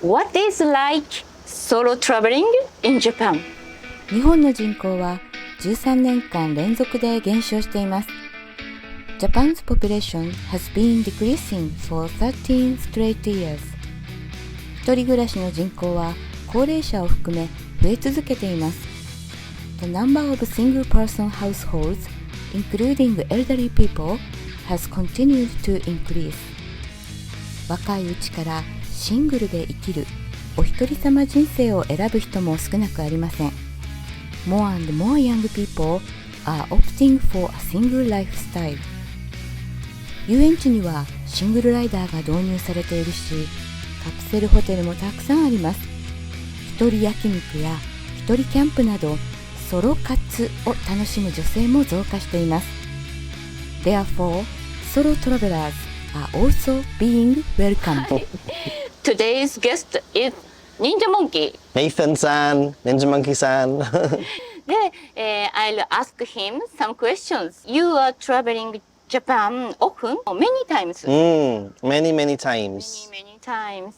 What is like solo traveling in Japan? 日本の人口は13年間連続で減少しています。Japan's population has been decreasing for 13 straight years. 一人暮らしの人口は高齢者を含め増え続けています。The number of single-person households, including elderly people, has continued to increase. 若いうちからシングルで生きるお一人様人生を選ぶ人も少なくありません。More and more young people are opting for a single lifestyle. 遊園地にはシングルライダーが導入されているし、カプセルホテルもたくさんあります。一人焼肉や一人キャンプなどソロ活を楽しむ女性も増加しています。Therefore, solo travelers are also being welcomed. Today's guest is Ninja Monkey. Nathan-san, Ninja Monkey-san. で、I'll ask him some questions. You are traveling Japan often, many times. Many times. Many times.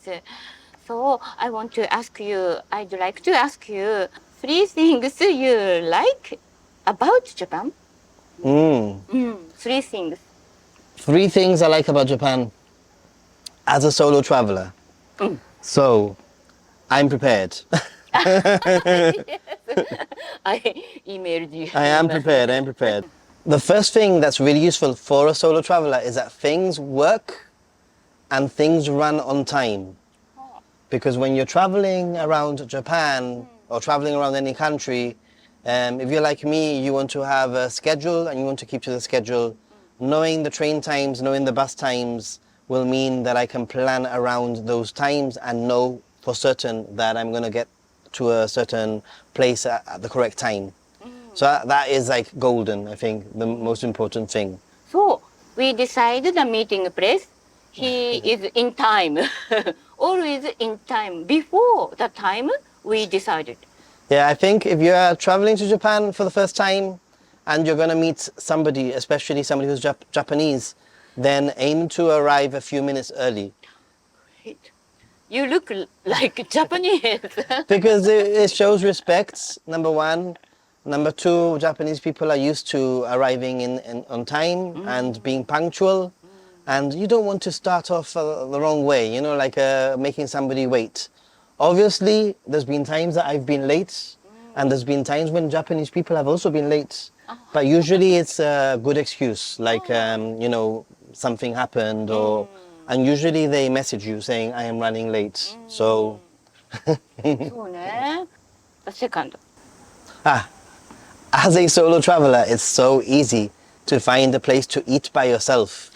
So I want to ask you, I'd like to ask you 3 things you like about Japan. 3 things. 3 things I like about Japan as a solo traveler. So, I'm prepared. Yes. I emailed you. I am prepared. The first thing that's really useful for a solo traveler is that things work and things run on time. Because when you're traveling around Japan or traveling around any country, if you're like me, you want to have a schedule and you want to keep to the schedule. Knowing the train times, knowing the bus times will mean that I can plan around those times and know for certain that I'm going to get to a certain place at the correct time. So that is like golden, I think, the most important thing. So we decided the meeting place. He is in time. Always in time. Before the time we decided. Yeah, I think if you're traveling to Japan for the first time and you're going to meet somebody, especially somebody who's Japanese, then aim to arrive a few minutes early. Great. You look like Japanese. Because it shows respect, number one. Number two, Japanese people are used to arriving on time and being punctual. And you don't want to start off the wrong way, you know, like making somebody wait. Obviously, there's been times that I've been late, and there's been times when Japanese people have also been late. But usually it's a good excuse, like, you know, something happened, and usually they message you saying, I am running late. So... そうね。Second. As a solo traveler, it's so easy to find a place to eat by yourself.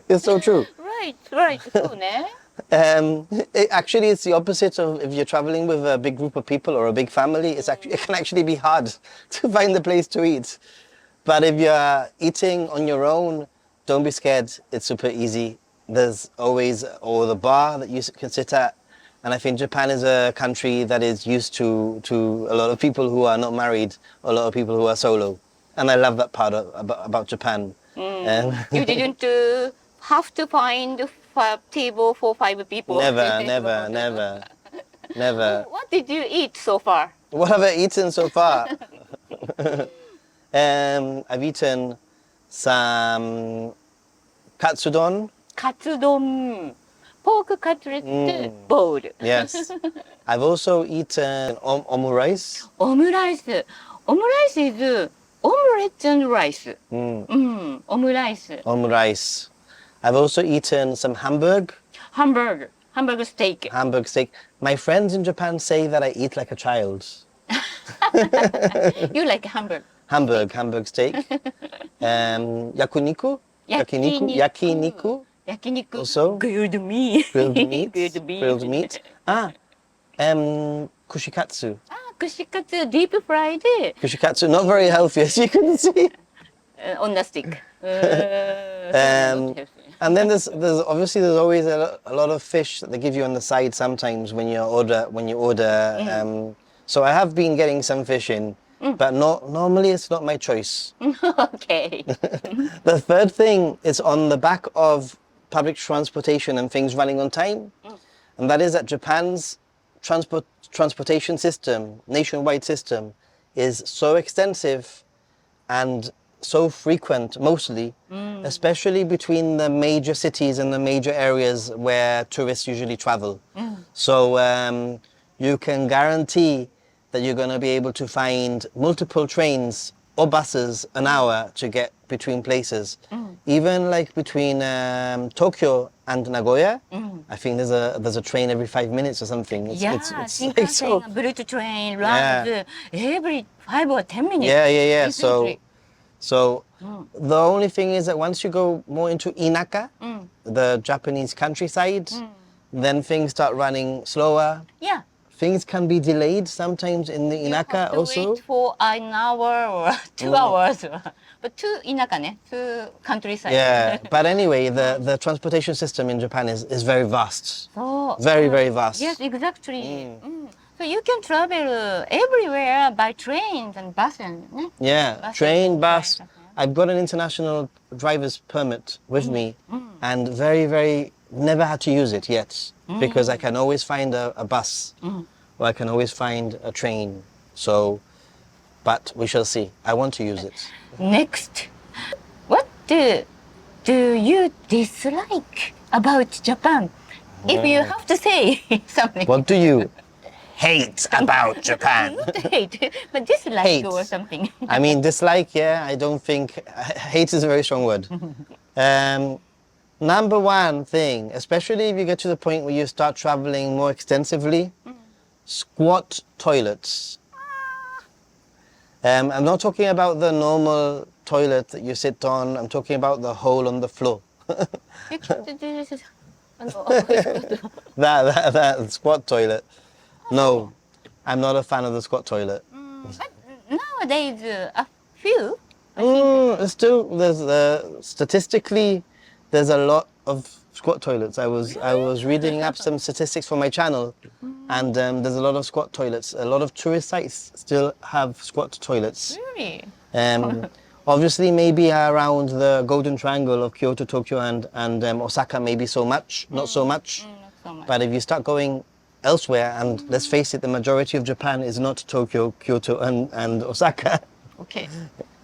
It's so true. Right. そうね。Actually, it's the opposite of if you're traveling with a big group of people or a big family. It can actually be hard to find a place to eat. But if you're eating on your own, don't be scared. It's super easy. There's always the bar that you can sit at. And I think Japan is a country that is used to a lot of people who are not married, a lot of people who are solo. And I love that part about Japan. You didn't have to find a table for 5 people. Never. What did you eat so far? What have I eaten so far? I've eaten some katsudon. Katsudon. Pork cutlet bowl. Yes. I've also eaten omurice. Omurice. Omurice is omelette and rice. Omurice. Omurice. I've also eaten some hamburg. Hamburger steak. Hamburg steak. My friends in Japan say that I eat like a child. You like hamburger? Hamburg steak. Yakiniku. Yakiniku. Also. Grilled meat. Grilled meat. Kushikatsu. Kushikatsu, deep fried. Kushikatsu, not very healthy as you can see. On the stick. And then there's always a lot of fish that they give you on the side sometimes when you order. So I have been getting some fish in, but normally it's not my choice. Okay. The third thing is on the back of public transportation and things running on time. and that is that Japan's transportation system, nationwide system, is so extensive and so frequent, mostly, especially between the major cities and the major areas where tourists usually travel. So you can guarantee that you're going to be able to find multiple trains or buses an hour to get between places. Even like between Tokyo and Nagoya, I think there's a train every 5 minutes or something. Yeah, Shinkansen, Bluetooth train runs every 5 or 10 minutes. Yeah. Recently. So the only thing is that once you go more into Inaka, the Japanese countryside, then things start running slower. Yeah. Things can be delayed sometimes in the You Inaka have to also. wait for an hour or 2 hours. But to Inaka, to countryside. Yeah, but anyway, the transportation system in Japan is very vast. So, Very, very vast. Yes, exactly. So you can travel everywhere by trains and buses. Yeah, Buses train, or bus. flights, I've got an international driver's permit with me and very, never had to use it yet because I can always find a bus or I can always find a train. So, but we shall see. I want to use it. Next, what do you dislike about Japan? If you have to say something. What do you hate about Japan? Not hate, but dislike Hate. or something. I mean, dislike, yeah, I don't think, hate is a very strong word. Number one thing, especially if you get to the point where you start traveling more extensively, squat toilets. I'm not talking about the normal toilet that you sit on, I'm talking about the hole on the floor. That squat toilet. No, I'm not a fan of the squat toilet. But nowadays, a few. Statistically, there's a lot of squat toilets. I was reading up some statistics for my channel, and there's a lot of squat toilets. A lot of tourist sites still have squat toilets. Really? Obviously, maybe around the Golden Triangle of Kyoto, Tokyo, and Osaka, maybe so much, not so much. Not so much. But if you start going elsewhere, and let's face it, the majority of Japan is not Tokyo, Kyoto, and Osaka. Okay.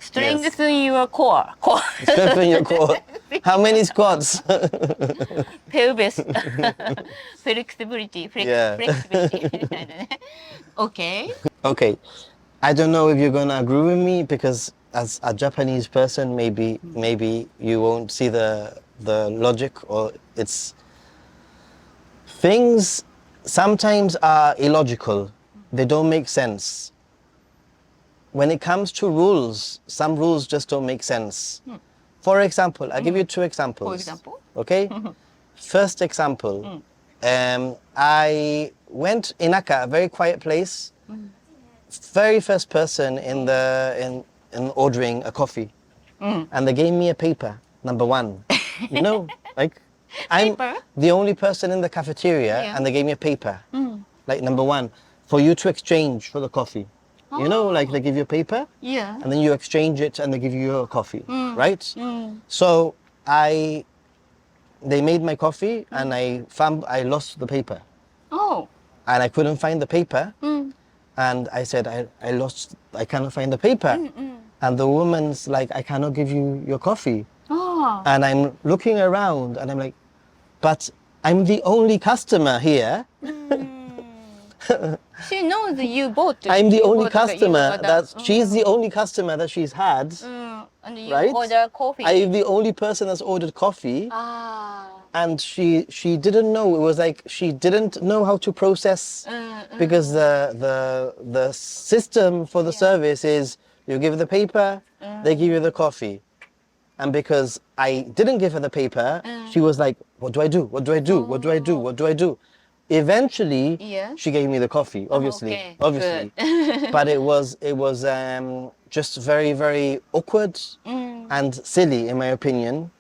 Strengthen your core. Strengthen your core. How many squats? Pelvis. Flexibility. Yeah. Flexibility. Okay. Okay. I don't know if you're gonna agree with me because as a Japanese person, maybe you won't see the logic, or it's things sometimes are illogical. They don't make sense. When it comes to rules, some rules just don't make sense. For example, I'll give you two examples. For example? Okay? First example, I went Inaka, a very quiet place. Very first person in ordering a coffee. And they gave me a paper, number one. You know, like I'm Paper? the only person in the cafeteria and they gave me a paper. Like number one, for you to exchange for the coffee. You know, like they give you a paper Yeah. and then you exchange it and they give you your coffee, right? So they made my coffee and I lost the paper Oh. and I couldn't find the paper. And I said, I cannot find the paper. And the woman's like, I cannot give you your coffee. Oh. And I'm looking around and I'm like, but I'm the only customer here. She knows you bought. I'm the you only bought customer you she's the only customer that she's had. and you right? order coffee. I'm the only person that's ordered coffee. Ah. And she didn't know. It was like she didn't know how to process because the system for the service is you give the paper, they give you the coffee. And because I didn't give her the paper, she was like, what do I do? What do I do? What do I do? What do I do? Eventually, Yeah. she gave me the coffee, obviously. Okay, Obviously. But it was just very, very awkward and silly, in my opinion.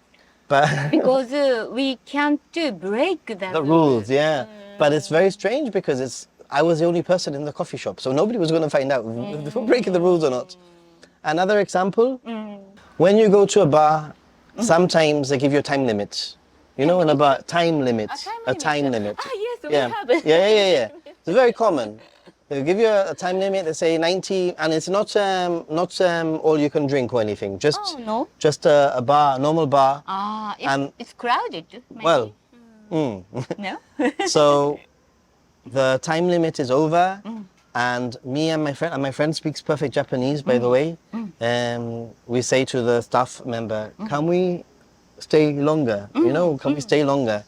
But Because we can't break the rules, yeah. But it's very strange because I was the only person in the coffee shop, so nobody was going to find out if they were breaking the rules or not. Another example, when you go to a bar, sometimes they give you a time limit. You know, in a bar, time limit. A time limit. Ah, yes, Yes, we Yeah. have. Yeah. It's very common. They give you a time limit. They say 90, and it's not all you can drink or anything. Oh, no. Just a bar, normal bar. If And it's crowded, maybe. well, No? so the time limit is over, and me and my friend speaks perfect Japanese, by the way. We say to the staff member, "Can we stay longer? Can we stay longer?"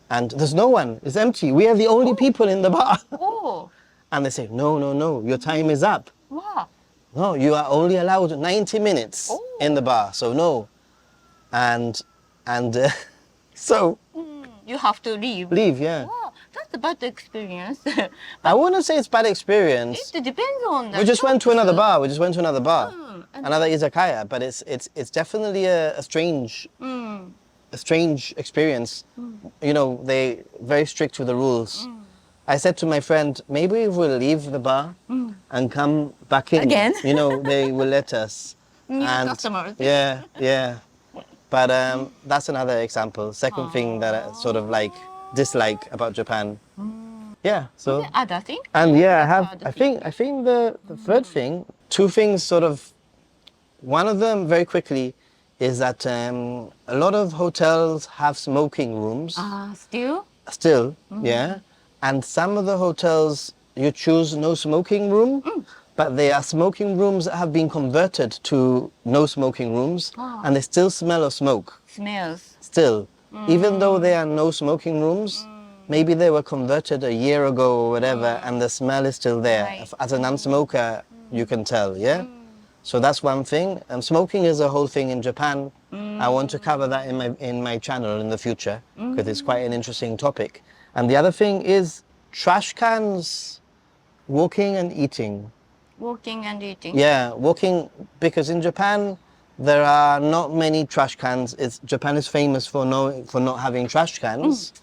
And there's no one. It's empty. We are the only people in the bar. Oh, And they say, no, your time is up. wow. No, you are only allowed 90 minutes Oh. in the bar, so no. And so You have to leave. leave, yeah. Wow, that's a bad experience. I wouldn't say it's bad experience. It depends on the We just went to shops. another bar. We just went to another bar, and- another izakaya. But it's definitely a strange experience. They very strict with the rules. I said to my friend, maybe if we leave the bar and come back in, Again? they will let us. New customers. Yeah. But that's another example. Second thing that I sort of dislike about Japan. Yeah. So. Other thing? And yeah, Other I think the third thing, two things sort of, one of them very quickly is that a lot of hotels have smoking rooms Still? still, yeah. And some of the hotels you choose no smoking room, but they are smoking rooms that have been converted to no smoking rooms, and they still smell of smoke. Smells. Still, even though they are no smoking rooms, maybe they were converted a year ago or whatever, and the smell is still there. Right. As a non-smoker, you can tell, yeah? So that's one thing. Smoking is a whole thing in Japan. I want to cover that in my channel in the future, because it's quite an interesting topic. And the other thing is trash cans, walking and eating. Walking and eating. Yeah, walking, because in Japan, there are not many trash cans. Japan is famous for not having trash cans.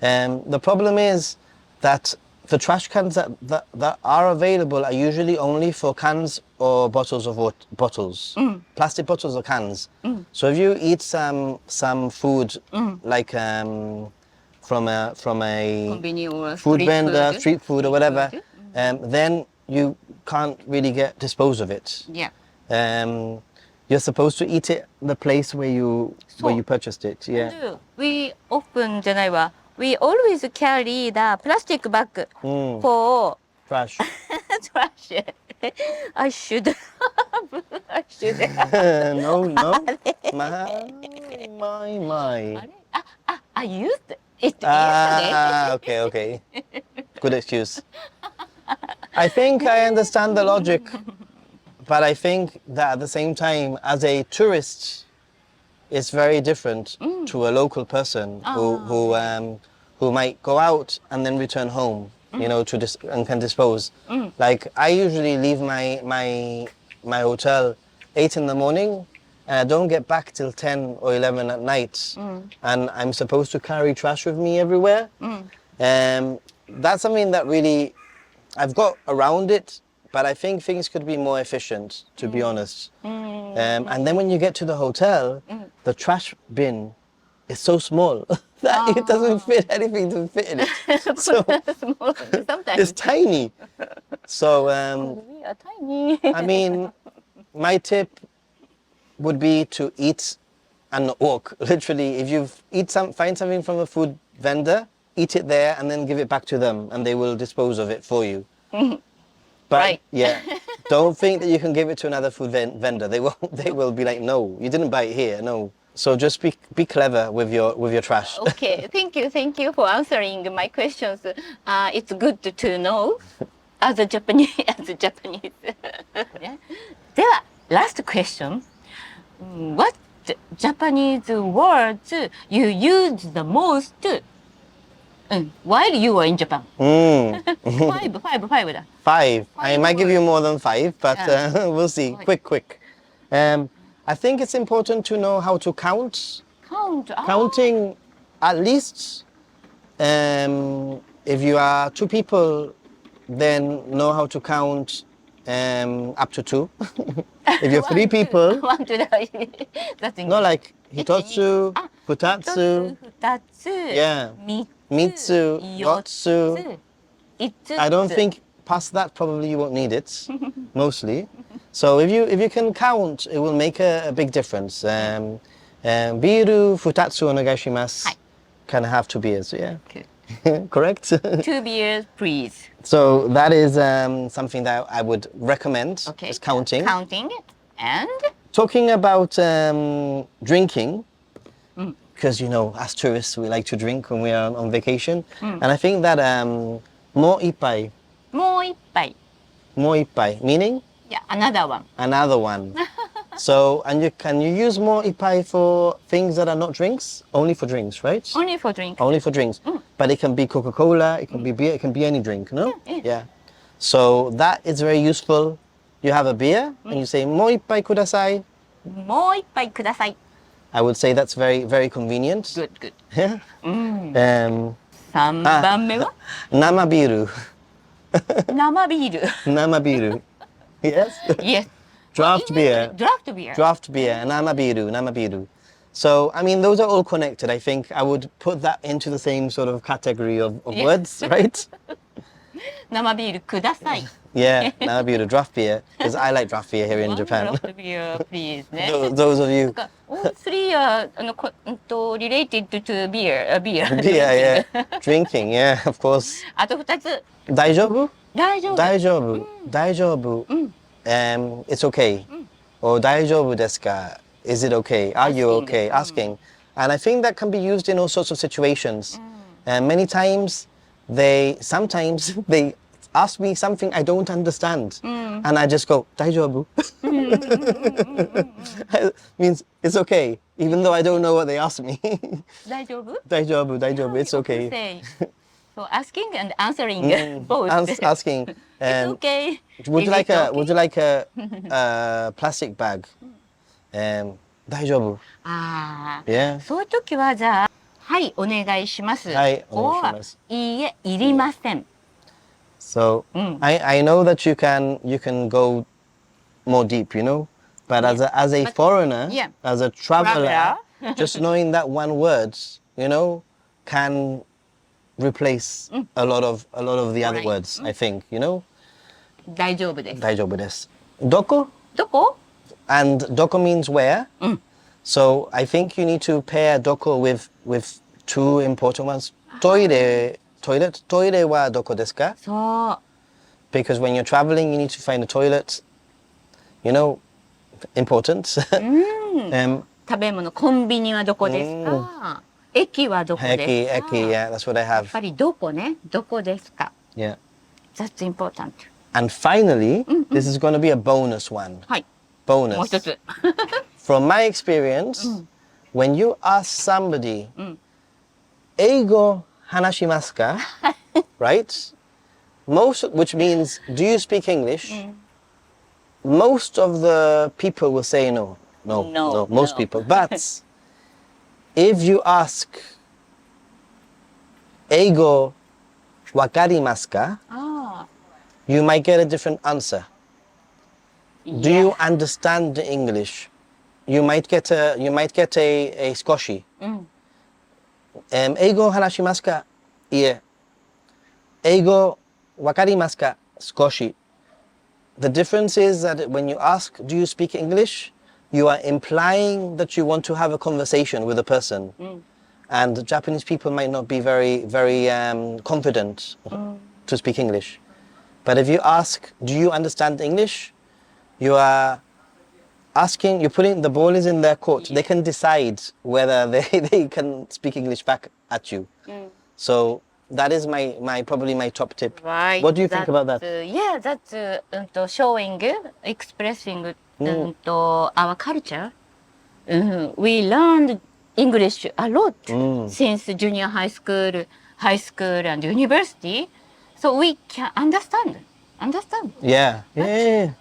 The problem is that the trash cans that are available are usually only for cans or bottles of water, plastic bottles or cans. So if you eat some food like from a Convenience or food street vendor, food. street food or whatever, then you can't really dispose of it. Yeah. You're supposed to eat it the place where you purchased it. Yeah. And we often, じゃないわ. We always carry the plastic bag for Trash. trash. I should. I should. No. My. I used it yesterday. Okay. Good excuse. I think I understand the logic, but I think that at the same time, as a tourist, it's very different to a local person who might go out and then return home, and can dispose. Like I usually leave my hotel 8 in the morning, and I don't get back till 10 or 11 at night, and I'm supposed to carry trash with me everywhere. That's something that really I've got around it, but I think things could be more efficient, to be honest. And then when you get to the hotel, the trash bin is so small that it doesn't fit anything to fit in it. So Sometimes it's tiny. So we are tiny. I mean, my tip would be to eat and not walk. Literally, if you find something from a food vendor, eat it there and then give it back to them, and they will dispose of it for you. But Right. yeah, don't think that you can give it to another food vendor. They won't. They will be like, no, you didn't buy it here. No. So just be clever with your trash. Okay, thank you for answering my questions. It's good to know as a Japanese. Yeah. では last question. What Japanese words you use the most while you were in Japan? Five だ. 5. I might give you more than 5, but we'll see. Right. Quick. I think it's important to know how to count. Count. Counting, at least, if you are 2 people, then know how to count up to 2. If you're 3 people, 1, 2, that's no, like hitotsu, futatsu. 2つ Yeah. 3 Mitsu, yotsu, yotsu. itsu. I don't think past that probably you won't need it, mostly. So if you can count, it will make a big difference. Biru futatsu onegaishimasu. Hai. Can I have 2 beers? Yeah, Good. correct. 2 beers, please. So that is something that I would recommend. Okay. Is counting. Counting. And Talking about drinking, because you know, as tourists, we like to drink when we are on vacation, and I think that mo ippai, もう一杯. meaning Yeah, another one. another one. So, and can you use mo ippai for things that are not drinks? Only for drinks, right? Only for drink. Only for drinks. But it can be Coca-Cola, it can be beer, it can be any drink, no? Yeah. So that is very useful. You have a beer and you say mo ippai kudasai. もう一杯ください. I would say that's very, very convenient. Good, good. Yeah. 3番目は Nama biru. 生ビール. Nama biru. Yes. Yes. Draft beer. Draft beer. Draft beer. Nama biru. Nama biru. So, I mean, those are all connected. I think I would put that into the same sort of category of words, right? 生ビールください. Yeah, Nama biru, draft beer. Because I like draft beer here in One Japan. draft beer, please. ね. Those of you. なんか all three are related to beer. Beer. Beer, yeah. Drinking, yeah, of course. あと2つ. 大丈夫? 大丈夫. 大丈夫. 大丈夫. It's okay. Or 大丈夫ですか? Is it okay? Are you okay? Asking. And I think that can be used in all sorts of situations. And many times, sometimes they ask me something I don't understand. And I just go, 大丈夫? Means it's okay, even though I don't know what they asked me. 大丈夫? 大丈夫, 大丈夫, it's You okay. say. So asking and answering both. Asking. It's okay. Would Is you like it a okay? Would you like a plastic bag? 大丈夫? ああ。 Yeah. そういう時はじゃあ、はいお願いします。はいお願いします。 or いいえいりません。 So I know that you can go more deep, you know, but as a foreigner, yeah. as a traveler, Traveler. just knowing that one word, you know, can replace a lot of the other Right. words. I think, you know. 大丈夫です。大丈夫です. Doko? どこ? And doko means where. So I think you need to pair doko with 2 important ones. Toilet. Toilet wa doko desu ka? そう。 Because when you're traveling, you need to find a toilet. You know, important. 食べ物、コンビニはどこですか？駅はどこですか？ Eki, yeah, that's what I やっ have. ぱりどこね？どこですか？ Yeah. That's important. And finally, this is going to be a bonus one. はい。もう Bonus. 一つ。 From my experience, when you ask somebody, 英語話しますか? Right? Which means, do you speak English? Most of the people will say no. No, most no. people. But if you ask, 英語わかりますか? ああ。 You might get a different answer. Do you understand the English? You might get a skoshi. 英語話しますか? いえ。英語わかりますか? 少し. The difference is that when you ask, do you speak English? You are implying that you want to have a conversation with a person. And Japanese people might not be very, very confident to speak English. But if you ask, do you understand English? You are asking, you're putting, the ball is in their court. They can decide whether they can speak English back at you. So that is probably my top tip. Right. What do you think about that? Yeah, that's showing, expressing our culture. We learned English a lot since junior high school and university. So we can understand. Yeah.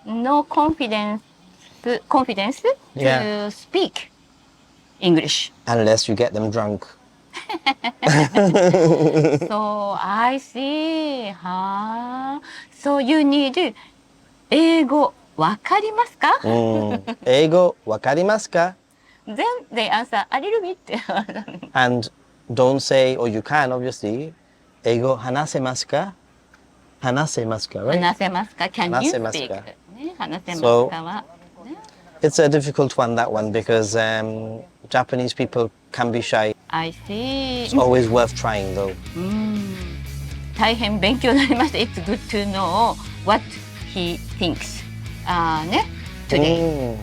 No confidence Yeah. to speak English. Unless you get them drunk. So I see. So you need 英語わかりますか? 英語わかりますか? Then they answer a little bit. And don't say, or you can obviously, eigo hanasemasu ka? Hanasemasu ka, right? 話せますか Can you 話せます speak? かね、話せます So- かは、ね、It's a difficult one, that one, because Japanese people can be shy. I see. It's always worth trying, though. 大変勉強になりました。It's good to know what he thinks. ね、today.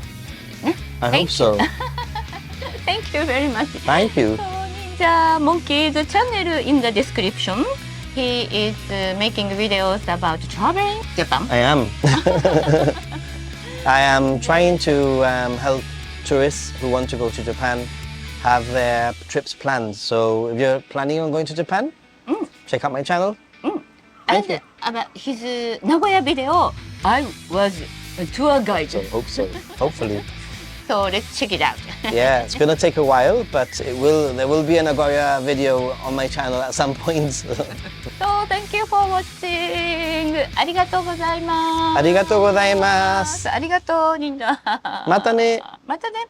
I hope so. Thank you very much. Thank you. So, Ninja Monkey's channel in the description. He is making videos about traveling Japan. I am. I am trying to help tourists who want to go to Japan have their trips planned. So if you're planning on going to Japan, check out my channel. Thank you. And about his Nagoya video, I was a tour guide. So hope so. Hopefully. So let's check it out. Yeah, it's gonna take a while, but there will be a Nagoya video on my channel at some point. So thank you for watching. ありがとうございます。ありがとうございます。ありがとう、忍者。またね。またね。